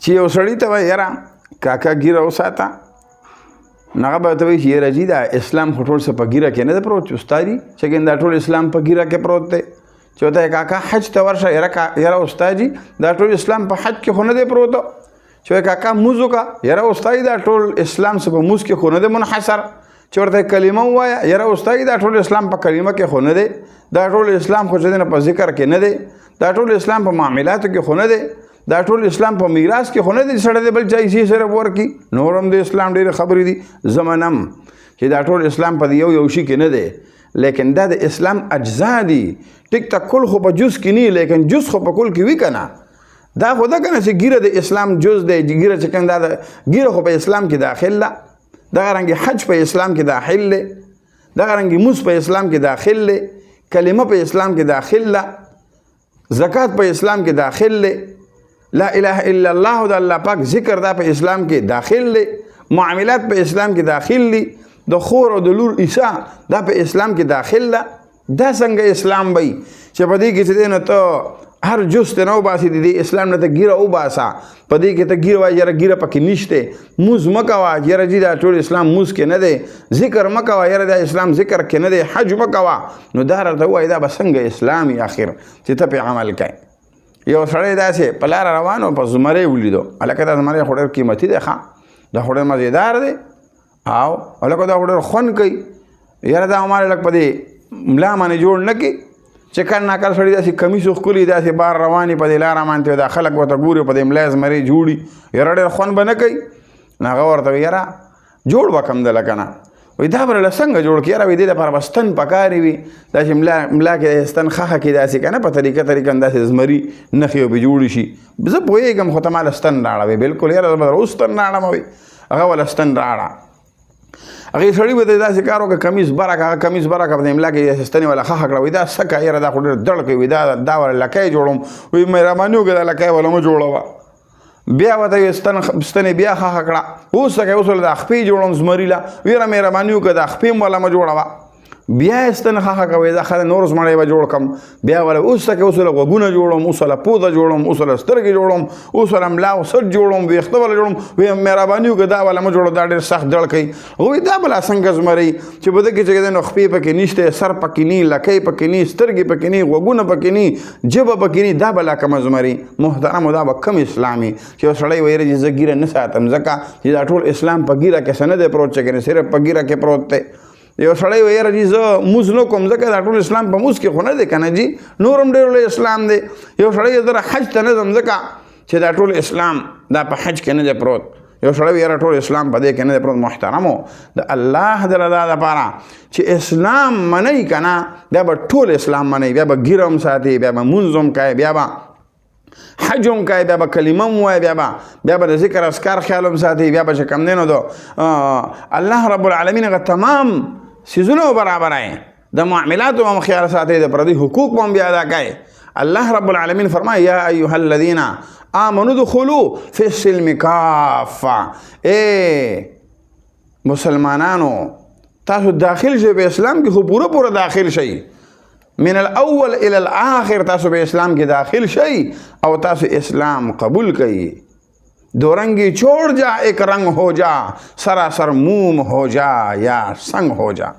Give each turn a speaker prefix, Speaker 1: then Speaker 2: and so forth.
Speaker 1: چې یو سړي ته وایي یاره کاکا ګیره وساته، نو هغه به ورته وایي چې یاره جي دا اسلام خو ټول څه په ګیره کې نه دی پروت چې استادي چې دا ټول اسلام په ګیره کې پروت دی. چې ورته کاکا حج ته ورشه، یاره استاد جي دا ټول اسلام په حج کې خو نه دی پروت. چې وایي کاکا مونځ وکړه، یاره استاد دا ټول اسلام څه په مونځ کې خو نه دی منحصر. چې ورته کلمه ووایه، یاره استاد دا ټول اسلام په کلمه کې خو نه دی، دا ټول اسلام خو چې دی نه په ذکر کې نه دی، دا ټول اسلام په معاملاتو کې خو نه دی، دا ټول اسلام په میراث کې خو نه دی سړی دی بل چا حصې سره ورکړي. نور هم د اسلام ډېرې خبرې دي زه منم چې دا ټول اسلام په یو شي کې نه دی، لیکن دا د اسلام اجزا دي. ټیک ته کل خو په جز کې نه، لیکن جز خو په کل کې وي که نه. دا خو ده که نه چې ګیره د اسلام جز دی، ګیره چې کوم دا د ګیره خو په اسلام کې داخل ده. دغه رنګې حج په اسلام کې داخل دی، دغه رنګې مونځ په اسلام کې داخل دی، کلمه په اسلام کې داخل ده، زکات په اسلام کې داخل دی، لا اله الا الله د الله پاک ذکر دا په اسلام کې داخل دی، معاملات په اسلام کې داخل دي، د خور او د لور عیسا دا په اسلام کې داخل ده. دا څنګه اسلام وي چې په دې کې چې دی نو ته هر جز ته نه وباسي د دې اسلام نه ته ګیره وباسه، په دې کې ته ګیره وایي یاره ګیره پکې نشته، مونځ مه کوه یاره جي دا ټول اسلام مونځ کې نه دی، ذکر مه کوه یاره دا اسلام ذکر کې نه دی، حج مه کوه. نو دا راته ووایي دا به څنګه اسلام وي اخر چې ته پې عمل کوې. یو سړی داسې په لاره روان و، په زمری ولیدو، هلکه دا زمری خو ډېر قیمتي دی، ښه دا خو ډېر مزېدار دی، او هلکه دا خو ډېر خوند کوي، یاره دا هماره لږ په دې ملا باندې جوړ نه کړي چې کله ناکله سړي داسې کمیس ښکلي داسې بار روانې په دې لاره باندې دا خلک ورته ګوري په دې ملا زمری جوړي، یاره ډېر خوند به نه کوي. نو هغه ورته وایي یاره جوړ به کم ده لکه نه، وایي دا به له څنګه جوړ کړي، یاره وایي دې دپاره به ستن پکارې وي، داسې ملا کې ستن خښه کړي داسې که نه په طریقه داسې زمري نښې به جوړې شي. زه پوهېږم خو ته ما له ستن راړه وایي بالکل یاره زه به اوس ستن راړم وایي، هغه وله ستن راړه. هغې سړي به داسې کار وکړه کمیس بره کړه، هغه کمیس بره کړه په دې ملا کې داسې ستنې وله خښه کړه، وایي دا څه کوه یاره دا خو ډېر دړ کوي، وایي دا وله لکۍ جوړوم، وایي مهرباني وکړه دا لکۍ وله مه جوړوه. بیا ورته یې ستنې بیا خښه کړه، اوس څه کوې اوس وله دا خپې جوړوم زمري له، یاره مهرباني وکړه دا خپې هم وله مه جوړوه. بیا یې ستن خښه کړه، وایي دا ښه نور زمری به جوړ کړم. بیا وله اوس څه کوې اوس وله غوږونه جوړوم، اوس وله پوزه جوړوم، اوس وله سترګې جوړوم، اوس وله ملا او سټ جوړوم، ویښته وله جوړوم، وایي مهرباني وکړه دا وله مه جوړوه دا ډېر سخت ډړ کوي. وایي دا بله څنګه زمری چې په ده کې چې نو خپې پکې نشته، سر پکې نی، لکۍ پکې نی، سترګې پکې نی، غوږونه پکې نی، ژبه پکې نی، دا بله کومه زمري. محترمو دا به کم اسلامي چې یو سړی وایي چې زه ګیره نه ساتم، ځکه چې دا ټول اسلام په ګیره کې څه نه دی پروت چې کنې صرف په ګیره کې پروت دی. یو سړی وایي یاره جي زه مونځ نه کوم ځکه دا ټول اسلام په مونځ کې خو نه دی که نه جي، نور هم ډېر لوی اسلام دی. یو سړی زه حج ته نه ځم ځکه چې دا ټول اسلام دا په حج کې نه دی پروت. یو سړی وایي یاره ټول اسلام په دې کې نه دی پروت. محترمو د الله د رضا دپاره چې اسلام منئ که نه بیا به ټول اسلام منئ، بیا به ګیره هم ساتي، بیا به مونځ هم کوئ، بیا به حج هم کوي، بیا به کلمه هم وایي، بیا به د ذکر اذکار خیال هم ساتي، بیا به چې کوم دی نو د الله رب العالمین هغه تمام سیزونه برابروي، د معاملاتو هم خیال ساتي، د پردي حقوق هم بیا ادا کوي. الله رب العالمین فرمایي یا ایها الذین آمنوا ادخلوا فی السلم کافه، ای مسلمانانو تاسو داخل شئ په اسلام کې خو پوره داخل شئ، من الاول الى الاخر تاسو به اسلام کې داخل شئ او تاسو اسلام قبول کړئ. دو رنگی چھوڑ جا ایک رنگ ہو جا، سراسر موم ہو جا یا سنگ ہو جا.